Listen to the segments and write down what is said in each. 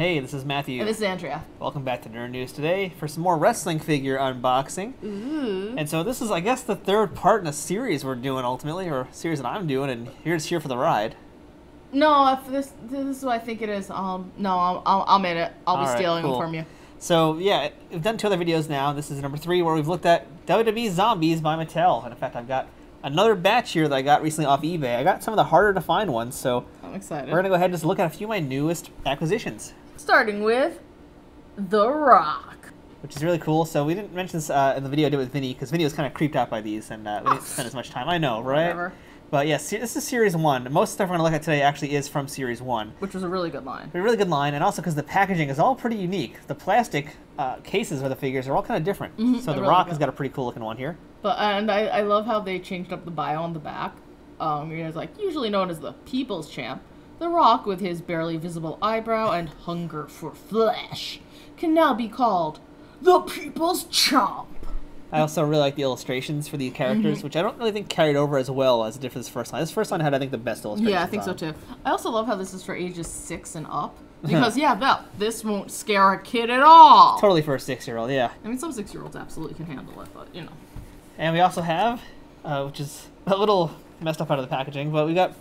Hey, this is Matthew. And this is Andrea. Welcome back to Nerd News today for some more wrestling figure unboxing. Ooh. And so this is, I guess, the third part in a series we're doing ultimately, or a series that I'm doing, and you're just here for the ride. No, if this is what I think it is. No, I'll admit it. I'll be stealing them from you. So yeah, we've done 2 other videos now. This is number 3 where we've looked at WWE Zombies by Mattel. And in fact, I've got another batch here that I got recently off eBay. I got some of the harder to find ones, so I'm excited. We're gonna go ahead and just look at a few of my newest acquisitions. Starting with The Rock, which is really cool. So we didn't mention this in the video I did with Vinny, because Vinny was kind of creeped out by these, and we didn't spend as much time. I know, right? Whatever. But yes, this is Series 1. Most stuff we're going to look at today actually is from Series 1. Which was a really good line. A really good line, and also because the packaging is all pretty unique. The plastic cases of the figures are all kind of different. Mm-hmm, so The really Rock good. has got a pretty cool looking one here. And I love how they changed up the bio on the back. It's like, usually known as the People's Champ, The Rock, with his barely visible eyebrow and hunger for flesh, can now be called the People's Champ. I also really like the illustrations for these characters, which I don't really think carried over as well as it did for this first line. This first line had, I think, the best illustrations. Yeah, I think so too. I also love how this is for ages 6 and up. Because, this won't scare a kid at all. Totally for a 6-year-old, yeah. I mean, some 6-year-olds absolutely can handle it, but, you know. And we also have, which is a little messed up out of the packaging, but we got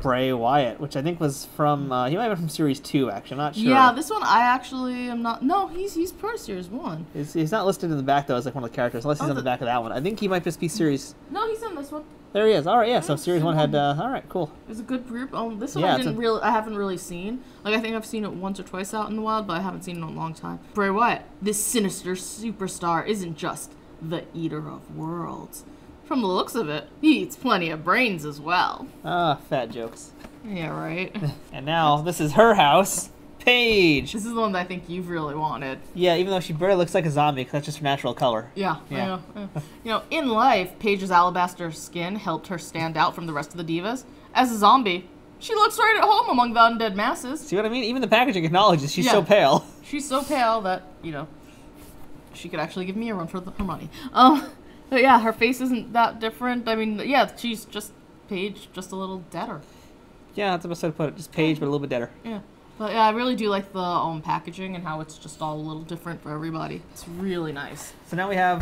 Bray Wyatt, which I think was from, he might have been from Series 2, actually, I'm not sure. Yeah, this one I actually am not, no, he's part of Series 1. He's not listed in the back, though, as like one of the characters, unless he's on the back of that one. I think he might just be Series... No, he's in this one. There he is. All right, yeah, so Series 1 had, all right, cool. It was a good group. This one Yeah, I haven't really seen. Like, I think I've seen it once or twice out in the wild, but I haven't seen it in a long time. Bray Wyatt, this sinister superstar, isn't just the eater of worlds. From the looks of it, he eats plenty of brains as well. Ah, fat jokes. Yeah, right? And now, this is her house, Paige. This is the one that I think you've really wanted. Yeah, even though she barely looks like a zombie, because that's just her natural color. Yeah. You know, in life, Paige's alabaster skin helped her stand out from the rest of the divas. As a zombie, she looks right at home among the undead masses. See what I mean? Even the packaging acknowledges she's so pale. She's so pale that, you know, she could actually give me a run for her money. But yeah, her face isn't that different. I mean, yeah, she's just Paige, just a little deader. Yeah, that's the best way to put it. Just Paige, but a little bit deader. Yeah. But yeah, I really do like the packaging and how it's just all a little different for everybody. It's really nice. So now we have,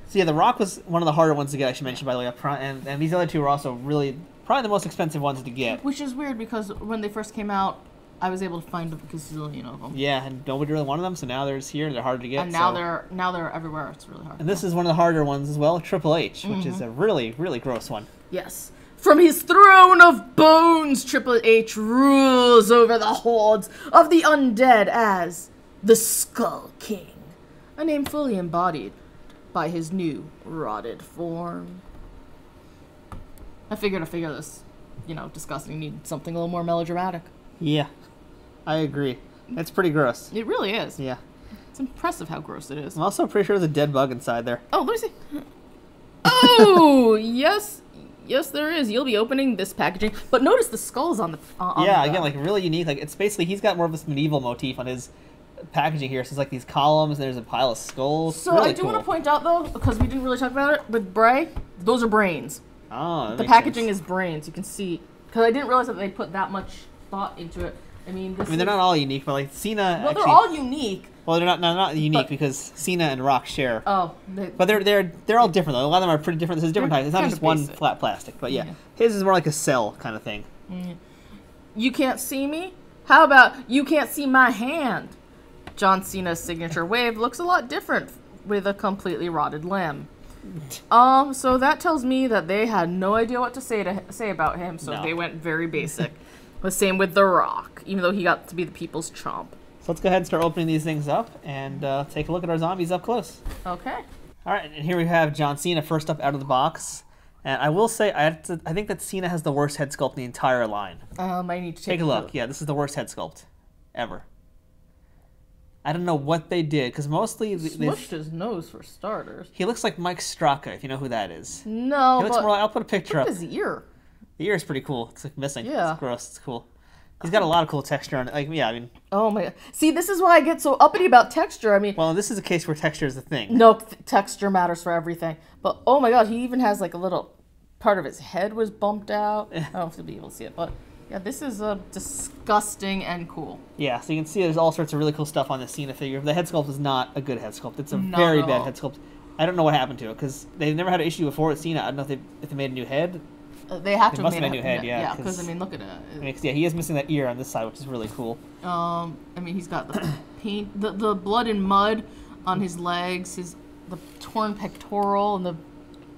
so yeah, The Rock was one of the harder ones to get, I should mention, by the way, up front. And these other two were also really, probably the most expensive ones to get. Which is weird because when they first came out, I was able to find a gazillion of them. Yeah, and nobody really wanted them, so now they're just here and they're hard to get. And now they're everywhere. It's really hard. And this is one of the harder ones as well, Triple H, which is a really, really gross one. Yes. From his throne of bones, Triple H rules over the hordes of the undead as the Skull King, a name fully embodied by his new rotted form. I figured this, disgusting, needed something a little more melodramatic. Yeah, I agree. It's pretty gross. It really is. Yeah. It's impressive how gross it is. I'm also pretty sure there's a dead bug inside there. Oh, let me see. Oh, yes. Yes, there is. You'll be opening this packaging, but notice the skulls on the. Again, like really unique. Like it's basically he's got more of this medieval motif on his packaging here. So it's like these columns, and there's a pile of skulls. So really I do want to point out though, because we didn't really talk about it with Bray, those are brains. Oh, the packaging is brains. You can see because I didn't realize that they put that much thought into it. I mean, they're not all unique, but like Cena. Well, they're all unique. Well, they're not unique because Cena and Rock share. Oh. But they're all different though. A lot of them are pretty different. This is different types. It's not just one flat plastic. But yeah, his is more like a cell kind of thing. You can't see me? How about you can't see my hand? John Cena's signature wave looks a lot different with a completely rotted limb. So that tells me that they had no idea what to say about him, so they went very basic. The same with The Rock, even though he got to be the people's chomp. So let's go ahead and start opening these things up and take a look at our zombies up close. Okay. All right, and here we have John Cena first up out of the box. And I will say, I think that Cena has the worst head sculpt in the entire line. I need to take a look. Yeah, this is the worst head sculpt ever. I don't know what they did, because mostly... Smushed his nose, for starters. He looks like Mike Straka, if you know who that is. No, he looks more like, I'll put a picture up. Look at his ear. The ear is pretty cool. It's like missing. Yeah. It's gross. It's cool. He's got a lot of cool texture on it. Like, yeah, I mean... Oh, my God. See, this is why I get so uppity about texture. I mean... Well, this is a case where texture is the thing. No, texture matters for everything. But, oh, my God, he even has, like, a little... Part of his head was bumped out. I don't know if you'll be able to see it, but... Yeah, this is disgusting and cool. Yeah, so you can see there's all sorts of really cool stuff on the Cena figure. The head sculpt is not a good head sculpt. It's a Not very at bad all. head sculpt. I don't know what happened to it because they never had an issue before with Cena. I don't know if they made a new head. They have to must have have made made a new head, yeah, Yeah, because I mean, look at it. I mean, yeah, he is missing that ear on this side, which is really cool. I mean, he's got the paint, the blood and mud on his legs, the torn pectoral, and the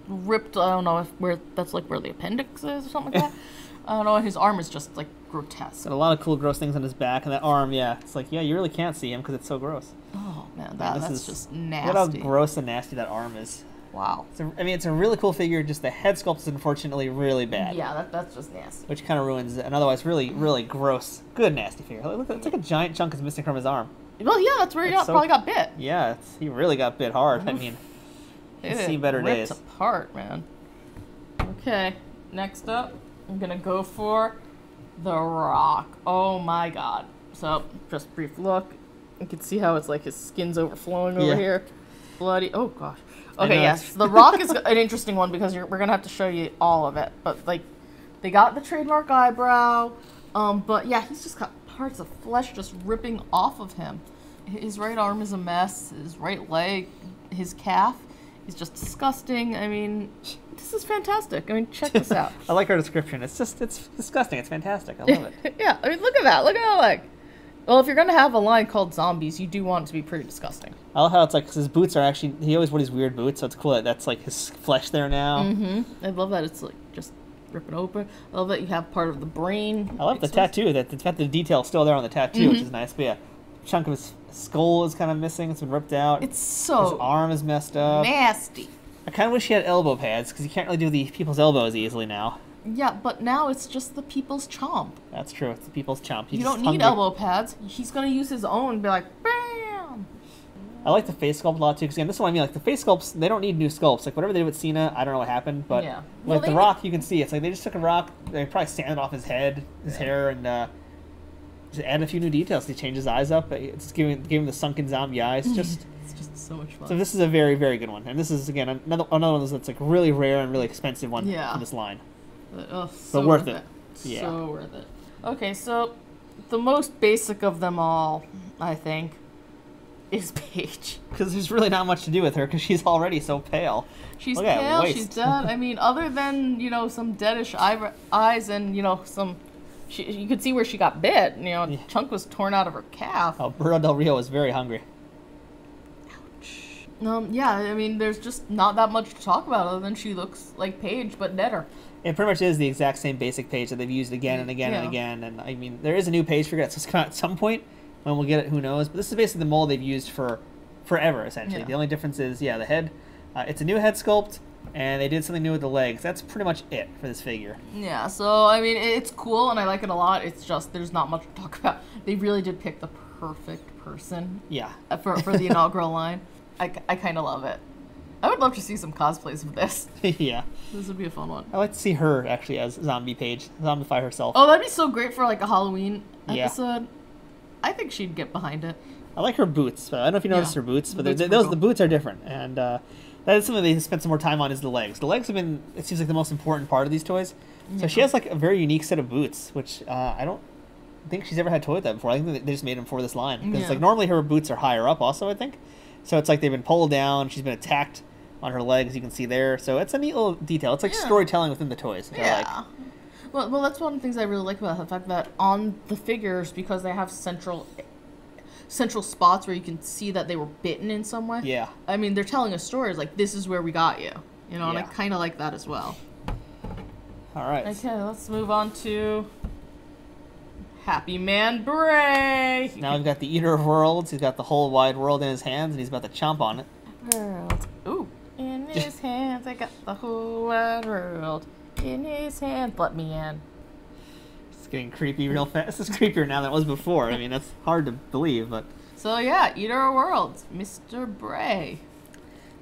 ripped. I don't know where that's like where the appendix is or something like that. I don't know. And his arm is just like grotesque. Got a lot of cool, gross things on his back and that arm. Yeah, it's like you really can't see him because it's so gross. Oh man, This that's is just Look nasty. at how gross and nasty that arm is. Wow. I mean, it's a really cool figure. Just the head sculpt is unfortunately really bad. Yeah, that's just nasty. Which kind of ruins an otherwise really, really gross, good, nasty figure. Look, it's like a giant chunk is missing from his arm. Well, yeah, that's where he probably got bit. Yeah, he really got bit hard. I mean, he's seen better days. Ripped apart, man. Okay, next up, I'm gonna go for The Rock. Oh my god. So, just a brief look. You can see how it's like his skin's overflowing over here. Bloody. Oh gosh. Okay, yes. The Rock is an interesting one because we're going to have to show you all of it. But, like, they got the trademark eyebrow. But, yeah, he's just got parts of flesh just ripping off of him. His right arm is a mess. His right leg, his calf is just disgusting. I mean, this is fantastic. I mean, check this out. I like our description. It's disgusting. It's fantastic. I love it. Yeah, I mean, look at that. Look at that leg. Well, if you're going to have a line called Zombies, you do want it to be pretty disgusting. I love how it's like, 'cause his boots are actually, he always wore these weird boots, so it's cool that that's like his flesh there now. Mm-hmm. I love that it's like just ripping open. I love that you have part of the brain. I love the tattoo, that it's got the detail still there on the tattoo, which is nice. But yeah, a chunk of his skull is kind of missing. It's been ripped out. It's so his arm is messed up. nasty. I kind of wish he had elbow pads, because you can't really do the people's elbows easily now. Yeah, but now it's just the people's chomp. That's true. It's the people's chomp. You don't need elbow pads. He's going to use his own and be like, bam! I like the face sculpt a lot, too, because again, this is what I mean. Like, the face sculpts, they don't need new sculpts. Like, whatever they did with Cena, I don't know what happened, but Yeah. like The Rock, you can see. It's like they just took a rock, they probably sanded off his head, his hair, and just added a few new details. They changed his eyes up. It's giving him the sunken zombie eyes. It's just so much fun. So this is a very, very good one. And this is, again, another one of those that's like really rare and really expensive one Yeah. in this line. So worth it. Yeah. So worth it. Okay, so the most basic of them all, I think, is Paige. Because there's really not much to do with her because she's already so pale. She's Look at that pale, waist. she's dead. I mean, other than, some deadish eyes and, you could see where she got bit. A chunk was torn out of her calf. Oh, Burro Del Rio is very hungry. Yeah, I mean, there's just not that much to talk about other than she looks like Paige, but deader. It pretty much is the exact same basic page that they've used again and again and again. And I mean, there is a new page figure that's come out at some point. When we'll get it, who knows? But this is basically the mold they've used for forever, essentially. Yeah. The only difference is, the head. It's a new head sculpt, and they did something new with the legs. That's pretty much it for this figure. Yeah, so, I mean, it's cool, and I like it a lot. It's just, there's not much to talk about. They really did pick the perfect person Yeah. for the inaugural line. I kind of love it. I would love to see some cosplays of this. Yeah. This would be a fun one. I like to see her, actually, as Zombie Paige. Zombify herself. Oh, that'd be so great for, like, a Halloween Yeah. episode. I think she'd get behind it. I like her boots. I don't know if you noticed her boots, but the boots are different. And that is something they spent some more time on is the legs. The legs have been, it seems like, the most important part of these toys. So she has, like, a very unique set of boots, which I don't think she's ever had toys with that before. I think they just made them for this line. Because, like, normally her boots are higher up also, I think. So it's like they've been pulled down. She's been attacked on her legs, you can see there. So it's a neat little detail. It's like storytelling within the toys. Yeah. Well, that's one of the things I really like about the fact that on the figures, because they have central spots where you can see that they were bitten in some way. Yeah. I mean, they're telling a story. It's like, this is where we got you. And I kind of like that as well. All right. Okay, let's move on to Happy Man Bray. Now we've got the Eater of Worlds. He's got the whole wide world in his hands, and he's about to chomp on it. World. Ooh. In his hands, I got the whole wide world. In his hands, let me in. It's getting creepy real fast. This is creepier now than it was before. I mean, that's hard to believe, but... So yeah, Eater of Worlds, Mr. Bray.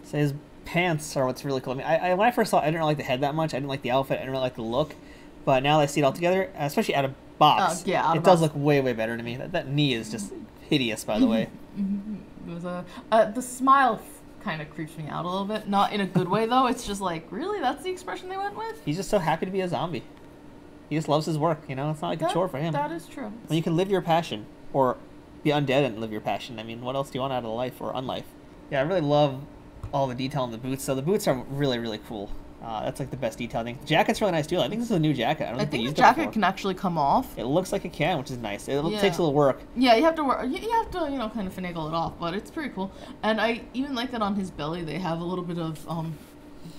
So his pants are what's really cool. I mean, when I first saw it, I didn't really like the head that much. I didn't like the outfit. I didn't really like the look. But now that I see it all together, especially out of box, it does look way, way better to me. That knee is just hideous, by the way. The smile kind of creeps me out a little bit. Not in a good way, though. It's just like, really? That's the expression they went with? He's just so happy to be a zombie. He just loves his work, you know? It's not like a chore for him. That is true. When you can live your passion, or be undead and live your passion. I mean, what else do you want out of life or unlife? Yeah, I really love all the detail in the boots. So the boots are really, really cool. That's like the best detail. I think the jacket's really nice too. I think this is a new jacket. I think the jacket can actually come off. It looks like it can, which is nice. It takes a little work. Yeah, you have to work. You have to, you know, kind of finagle it off, but it's pretty cool. And I even like that on his belly they have a little bit of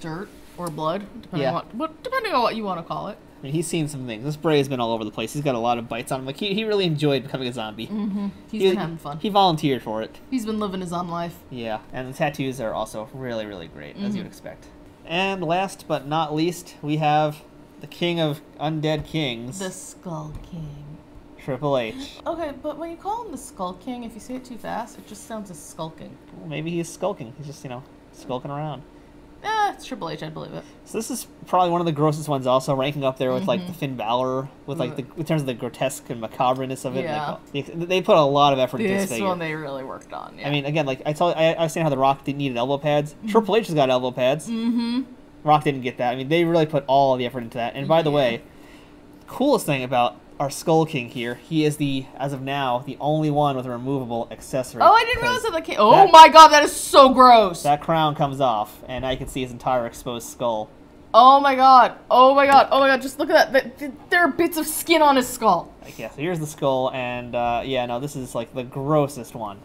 dirt or blood, depending on what you want to call it. I mean, he's seen some things. This Bray has been all over the place. He's got a lot of bites on him. Like he really enjoyed becoming a zombie. Mm-hmm. He's been having fun. He volunteered for it. He's been living his own life. Yeah, and the tattoos are also really, really great, as you would expect. And last but not least, we have the king of undead kings. The Skull King. Triple H. Okay, but when you call him the Skull King, if you say it too fast, it just sounds as skulking. Well, maybe he's skulking. He's just, you know, skulking around. It's Triple H, I'd believe it. So this is probably one of the grossest ones also, ranking up there with, like, the Finn Balor, with, like, in terms of the grotesque and macabreness of it. Yeah. Like, they put a lot of effort into this figure. This one they really worked on, yeah. I mean, again, like, I was saying how The Rock needed elbow pads. Triple H has got elbow pads. Rock didn't get that. I mean, they really put all the effort into that. And by the way, coolest thing about our Skull King here, he is as of now, the only one with a removable accessory. Oh, I didn't realize that the king. Oh my god, that is so gross. That crown comes off, and now you can see his entire exposed skull. Oh my god. Oh my god. Oh my god. Just look at that. There are bits of skin on his skull. Yeah, so here's the skull, and yeah, no, this is like the grossest one.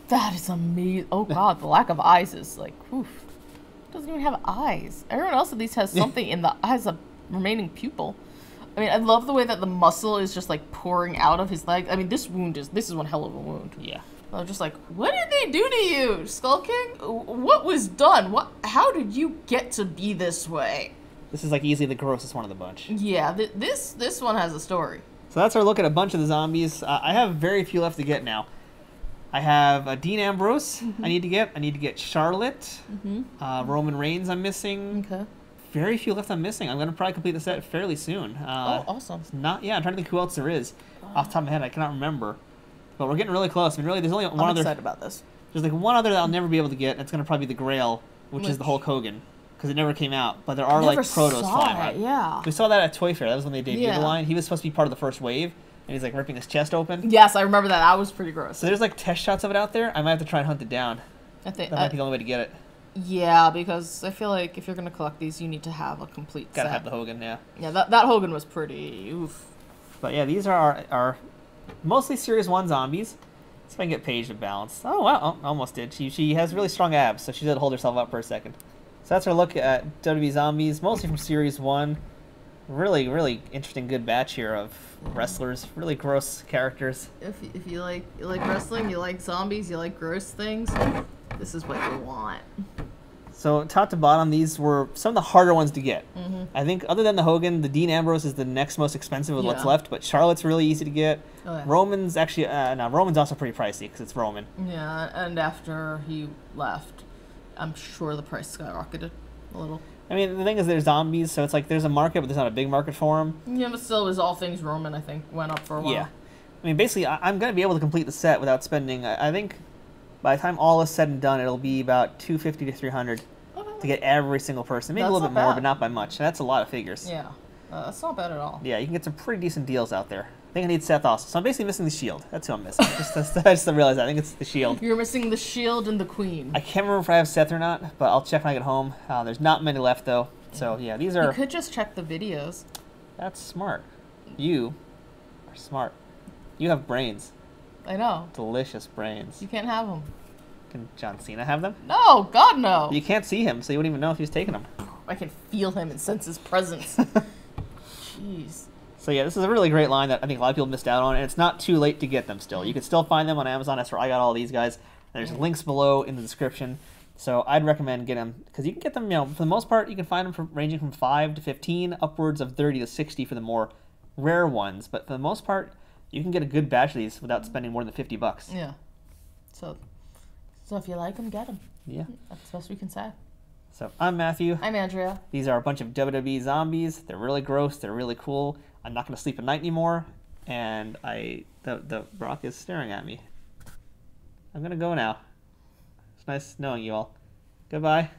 That is amazing. Oh god, the lack of eyes is like, oof. Doesn't even have eyes. Everyone else at least has something has a remaining pupil. I mean, I love the way that the muscle is just like pouring out of his leg. I mean, this is one hell of a wound. Yeah. I'm just like, what did they do to you, Skull King? What was done? How did you get to be this way? This is like easily the grossest one of the bunch. Yeah, this one has a story. So that's our look at a bunch of the zombies. I have very few left to get now. I have Dean Ambrose I need to get. I need to get Charlotte. Roman Reigns I'm missing. Okay. Very few left I'm missing. I'm going to probably complete the set fairly soon. Oh, awesome. I'm trying to think who else there is. Off the top of my head, I cannot remember. But we're getting really close. I mean, really, there's only one other. I'm excited about this. There's like one other that I'll never be able to get. And it's going to probably be the Grail, which is the Hulk Hogan. Because it never came out. But there are like protos flying around. Yeah. We saw that at Toy Fair. That was when they debuted the line. He was supposed to be part of the first wave. And he's like ripping his chest open. Yes, I remember that. That was pretty gross. So there's like test shots of it out there. I might have to try and hunt it down. That might be the only way to get it. Yeah, because I feel like if you're going to collect these, you need to have a complete set. Gotta have the Hogan, yeah. Yeah, that Hogan was pretty oof. But yeah, these are our mostly Series 1 zombies. See if I can get Paige to balance. Oh, wow. Oh, almost did. She has really strong abs, so she did hold herself up for a second. So that's our look at WWE Zombies, mostly from Series 1. Really, really interesting, good batch here of wrestlers. Really gross characters. If you like wrestling, you like zombies, you like gross things, this is what you want. So top to bottom, these were some of the harder ones to get. I think other than the Hogan, the Dean Ambrose is the next most expensive with what's left, but Charlotte's really easy to get. Oh, yeah. Roman's actually, Roman's also pretty pricey because it's Roman. Yeah, and after he left, I'm sure the price skyrocketed a little. I mean, the thing is there's zombies, so it's like there's a market, but there's not a big market for them. Yeah, but still, it was all things Roman, I think, went up for a while. Yeah. I mean, basically, I'm going to be able to complete the set without spending, I think, by the time all is said and done, it'll be about $250 to $300 to get every single person. Maybe a little bit more, but not by much. And that's a lot of figures. Yeah, that's not bad at all. Yeah, you can get some pretty decent deals out there. I think I need Seth also. So I'm basically missing the Shield. That's who I'm missing. I just realized that. I think it's the Shield. You're missing the Shield and the Queen. I can't remember if I have Seth or not, but I'll check when I get home. There's not many left, though. So, yeah, these are... You could just check the videos. That's smart. You are smart. You have brains. I know. Delicious brains. You can't have them. Can John Cena have them? No, God, no. You can't see him, so you wouldn't even know if he was taking them. I can feel him and sense his presence. Jeez. So yeah, this is a really great line that I think a lot of people missed out on, and it's not too late to get them still. You can still find them on Amazon. That's where I got all these guys. There's links below in the description. So I'd recommend getting them, because you can get them, you know, for the most part, you can find them ranging from 5 to 15, upwards of 30 to 60 for the more rare ones. But for the most part, you can get a good batch of these without spending more than $50. Yeah. So if you like them, get them. Yeah. That's the best we can say. So I'm Matthew. I'm Andrea. These are a bunch of WWE zombies. They're really gross. They're really cool. I'm not going to sleep at night anymore. And the Brock is staring at me. I'm going to go now. It's nice knowing you all. Goodbye.